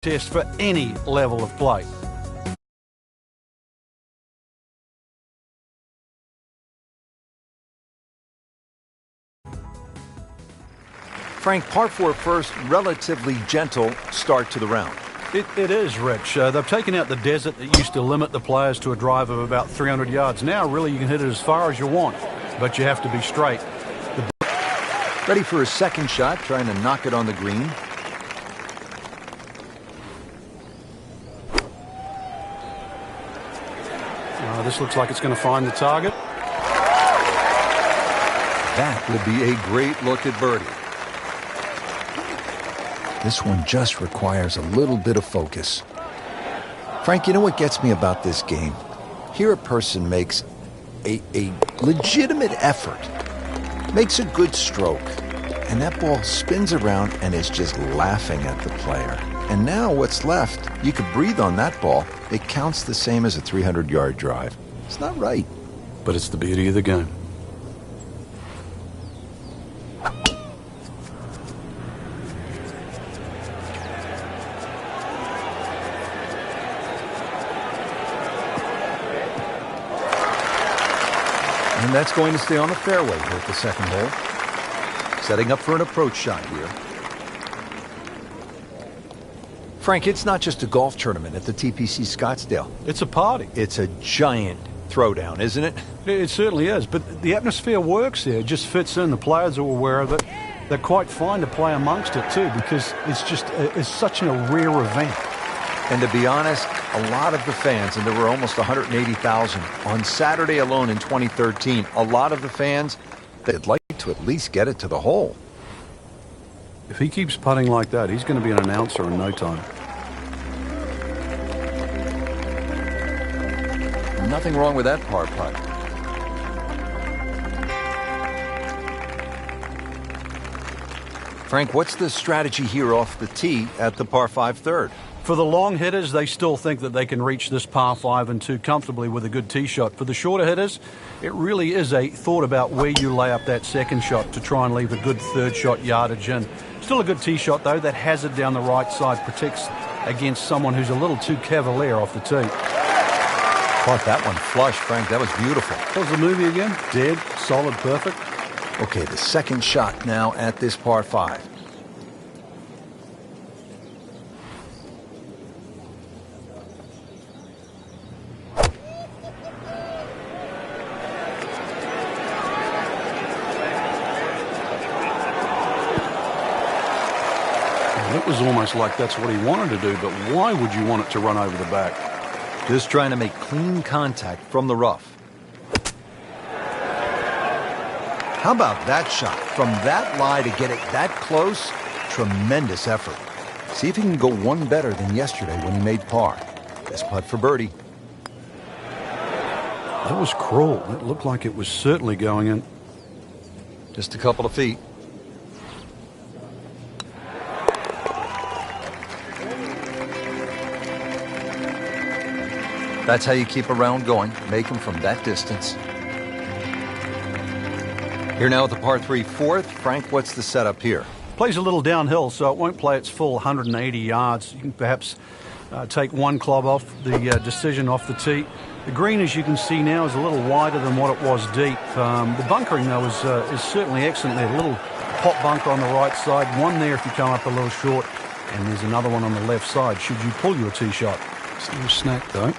test for any level of play. Frank, par 4 first, relatively gentle start to the round. It is, Rich. They've taken out the desert that used to limit the players to a drive of about 300 yards. Now, really, you can hit it as far as you want, but you have to be straight. Ready for his second shot, trying to knock it on the green. This looks like it's going to find the target. That will be a great look at birdie. This one just requires a little bit of focus. Frank, you know what gets me about this game? Here a person makes a legitimate effort, makes a good stroke, and that ball spins around and is just laughing at the player. And now what's left, you could breathe on that ball. It counts the same as a 300-yard drive. It's not right. But it's the beauty of the game. And that's going to stay on the fairway here at the second hole. Setting up for an approach shot here. Frank, it's not just a golf tournament at the TPC Scottsdale. It's a party. It's a giant throwdown, isn't it? It certainly is, but the atmosphere works there. It just fits in. The players are aware of it. They're quite fine to play amongst it too, because it's such a rare event. And to be honest, a lot of the fans, and there were almost 180,000 on Saturday alone in 2013, a lot of the fans, they'd like to at least get it to the hole. If he keeps putting like that, he's going to be an announcer in no time. Nothing wrong with that par putt. Frank, what's the strategy here off the tee at the par 5 third? For the long hitters, they still think that they can reach this par 5 and 2 comfortably with a good tee shot. For the shorter hitters, it really is a thought about where you lay up that second shot to try and leave a good third shot yardage in. Still a good tee shot, though. That hazard down the right side protects against someone who's a little too cavalier off the tee. Caught that one flush, Frank. That was beautiful. What was the movie again? Dead, solid, perfect. Okay, the second shot now at this par 5. It was almost like that's what he wanted to do, but why would you want it to run over the back? Just trying to make clean contact from the rough. How about that shot? From that lie to get it that close, tremendous effort. See if he can go one better than yesterday when he made par. Best putt for birdie. That was cruel. It looked like it was certainly going in. Just a couple of feet. That's how you keep a round going. Make them from that distance. Here now at the par 3 fourth. Frank, what's the setup here? Plays a little downhill, so it won't play its full 180 yards. You can perhaps take one club off the decision off the tee. The green, as you can see now, is a little wider than what it was deep. The bunkering, though, is certainly excellent there. A little pop bunker on the right side. One there if you come up a little short. And there's another one on the left side should you pull your tee shot. It's a little snack, though.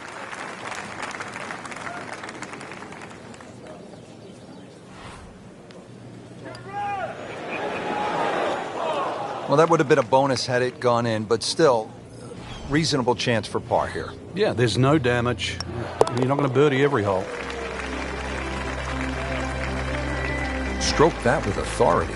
Well, that would have been a bonus had it gone in, but still, reasonable chance for par here. Yeah, there's no damage. You're not going to birdie every hole. Stroke that with authority.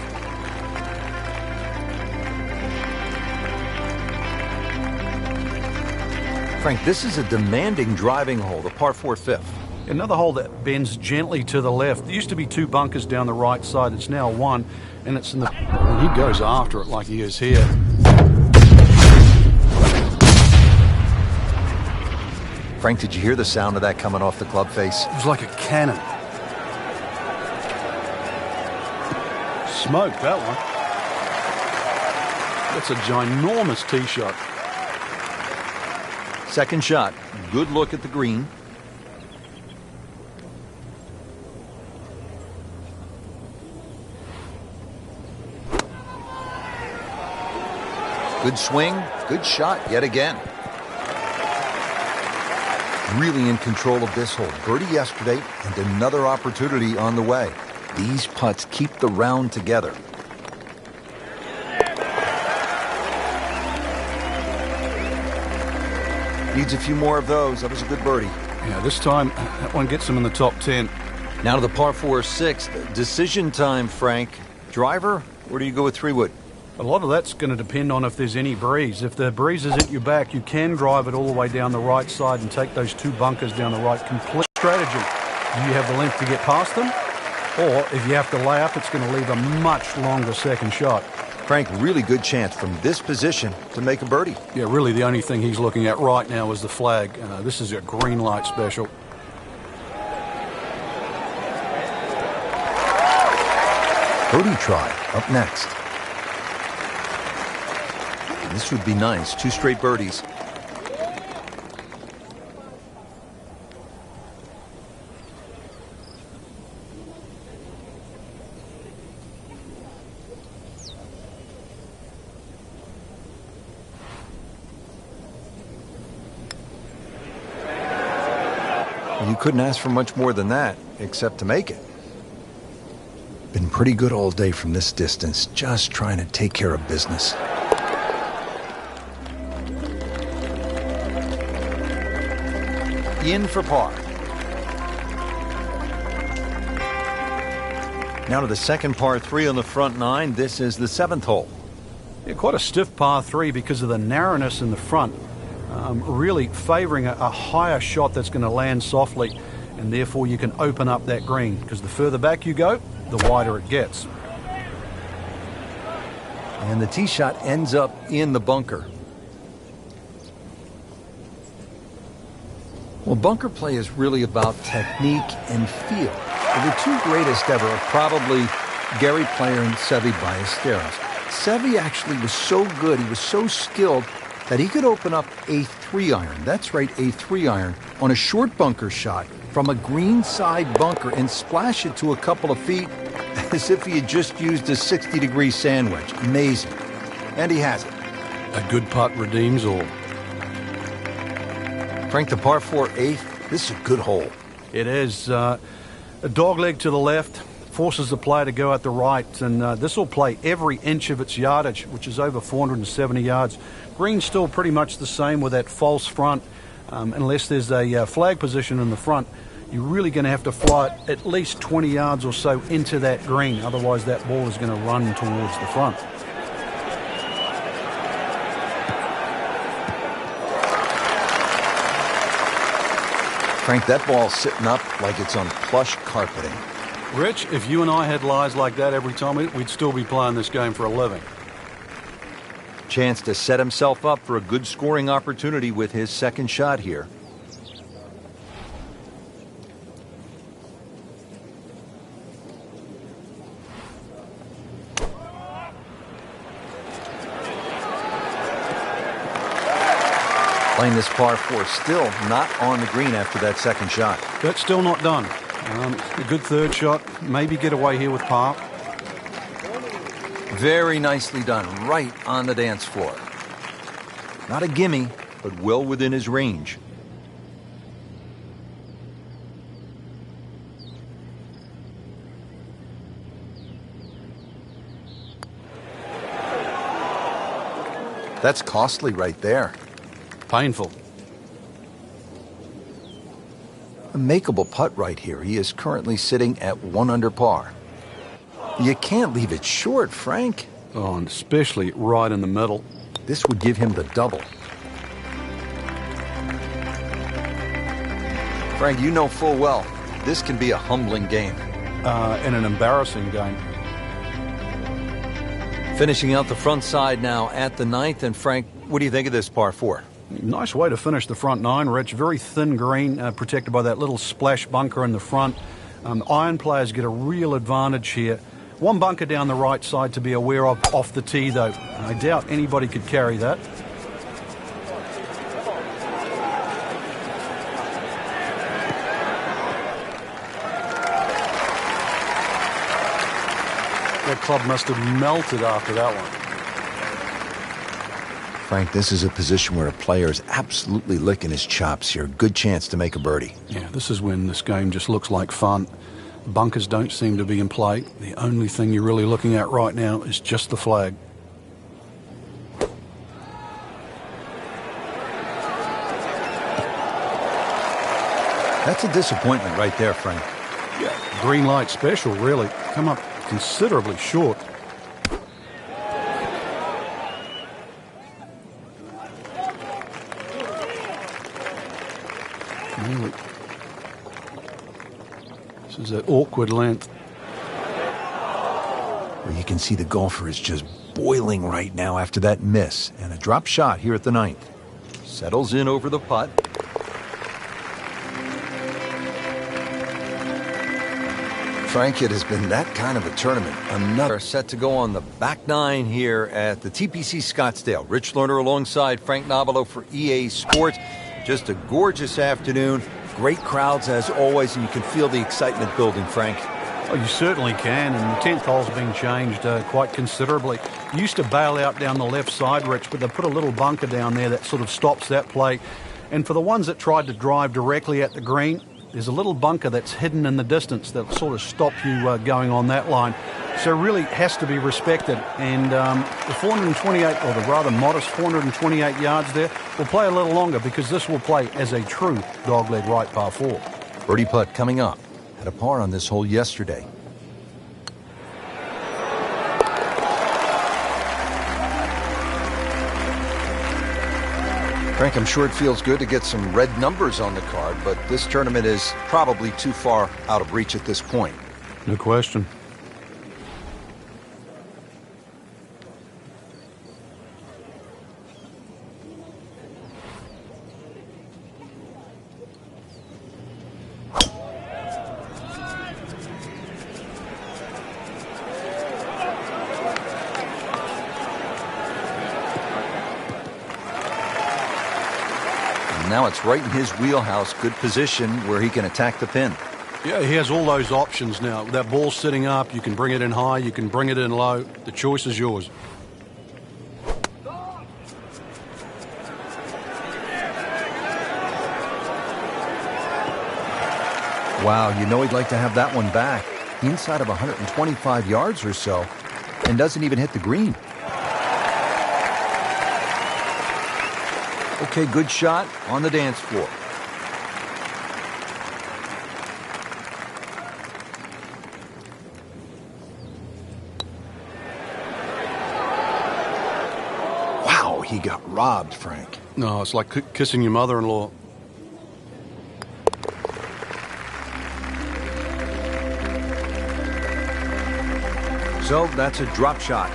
Frank, this is a demanding driving hole, the par 4 fifth. Another hole that bends gently to the left. There used to be two bunkers down the right side. It's now one, and it's in the... And he goes after it like he is here. Frank, did you hear the sound of that coming off the club face? It was like a cannon. Smoked that one. That's a ginormous tee shot. Second shot. Good look at the green. Good swing, good shot yet again. Really in control of this hole. Birdie yesterday and another opportunity on the way. These putts keep the round together. Needs a few more of those. That was a good birdie. Yeah, this time that one gets him in the top 10. Now to the par 4 6th. Decision time, Frank. Driver, or do you go with 3-wood? A lot of that's going to depend on if there's any breeze. If the breeze is at your back, you can drive it all the way down the right side and take those 2 bunkers down the right. Complete strategy. Do you have the length to get past them? Or if you have to lay up, it's going to leave a much longer second shot. Frank, really good chance from this position to make a birdie. Yeah, really the only thing he's looking at right now is the flag. This is a green light special. Birdie try up next. This would be nice. 2 straight birdies. You couldn't ask for much more than that, except to make it. Been pretty good all day from this distance, just trying to take care of business. In for par. Now to the second par 3 on the front 9. This is the 7th hole. Yeah, quite a stiff par 3 because of the narrowness in the front. Really favouring a higher shot that's going to land softly, and therefore you can open up that green, because the further back you go, the wider it gets. And the tee shot ends up in the bunker. Well, bunker play is really about technique and feel. The 2 greatest ever are probably Gary Player and Seve Ballesteros. Seve actually was so good, he was so skilled, that he could open up a 3-iron. That's right, a 3-iron on a short bunker shot from a green side bunker and splash it to a couple of feet as if he had just used a 60-degree sandwich. Amazing. And he has it. A good putt redeems all. Frank, the par 4 8th, this is a good hole. It is. A dogleg to the left forces the player to go out the right, and this will play every inch of its yardage, which is over 470 yards. Green's still pretty much the same with that false front. Unless there's a flag position in the front, you're really going to have to fly it at least 20 yards or so into that green. Otherwise, that ball is going to run towards the front. Frank, that ball's sitting up like it's on plush carpeting. Rich, if you and I had lies like that every time, we'd still be playing this game for a living. Chance to set himself up for a good scoring opportunity with his second shot here. Playing this par 4, still not on the green after that second shot. That's still not done. A good third shot, maybe get away here with par. Very nicely done, right on the dance floor. Not a gimme, but well within his range. That's costly right there. Painful. A makeable putt right here. He is currently sitting at 1 under par. You can't leave it short, Frank. Oh, and especially right in the middle. This would give him the double. Frank, you know full well, this can be a humbling game. And an embarrassing game. Finishing out the front side now at the 9th. And Frank, what do you think of this par 4? Nice way to finish the front 9, Rich. Very thin green, protected by that little splash bunker in the front. Iron players get a real advantage here. One bunker down the right side to be aware of off the tee, though. I doubt anybody could carry that. club must have melted after that one. Frank, this is a position where a player is absolutely licking his chops here. Good chance to make a birdie. Yeah, this is when this game just looks like fun. Bunkers don't seem to be in play. The only thing you're really looking at right now is just the flag. That's a disappointment right there, Frank. Yeah, green light special, really. Come up considerably short. Really. This is that awkward length. Well, you can see the golfer is just boiling right now after that miss. And a drop shot here at the 9th. Settles in over the putt. Frank, it has been that kind of a tournament. Another set to go on the back 9 here at the TPC Scottsdale. Rich Lerner alongside Frank Nobilo for EA Sports. Just a gorgeous afternoon. Great crowds as always, and you can feel the excitement building, Frank. Oh, you certainly can, and the 10th hole's been changed quite considerably. You used to bail out down the left side, Rich, but they put a little bunker down there that sort of stops that play. And for the ones that tried to drive directly at the green, there's a little bunker that's hidden in the distance that sort of stop you going on that line. So it really has to be respected. And the 428, or the rather modest 428 yards there, will play a little longer because this will play as a true dogleg right par 4. Birdie putt coming up. Had a par on this hole yesterday. Frank, I'm sure it feels good to get some red numbers on the card, but this tournament is probably too far out of reach at this point. No question. Now it's right in his wheelhouse. Good position where he can attack the pin. Yeah, he has all those options now. That ball's sitting up. You can bring it in high. You can bring it in low. The choice is yours. Wow, you know he'd like to have that one back. Inside of 125 yards or so, and doesn't even hit the green. Okay, good shot on the dance floor. Wow, he got robbed, Frank. No, it's like kissing your mother-in-law. So that's a drop shot.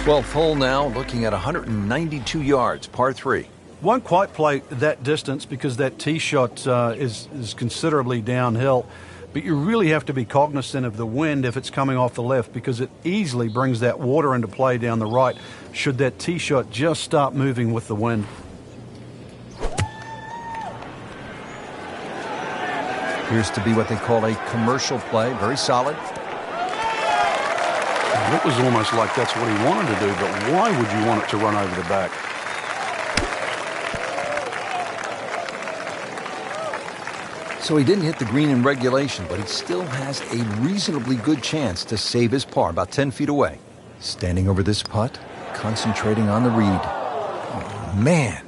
12th hole now, looking at 192 yards, par 3. Won't quite play that distance because that tee shot is considerably downhill. But you really have to be cognizant of the wind if it's coming off the left because it easily brings that water into play down the right should that tee shot just start moving with the wind. Appears to be what they call a commercial play. Very solid. It was almost like that's what he wanted to do, but why would you want it to run over the back? So he didn't hit the green in regulation, but he still has a reasonably good chance to save his par, about 10 feet away. Standing over this putt, concentrating on the read. Oh, man.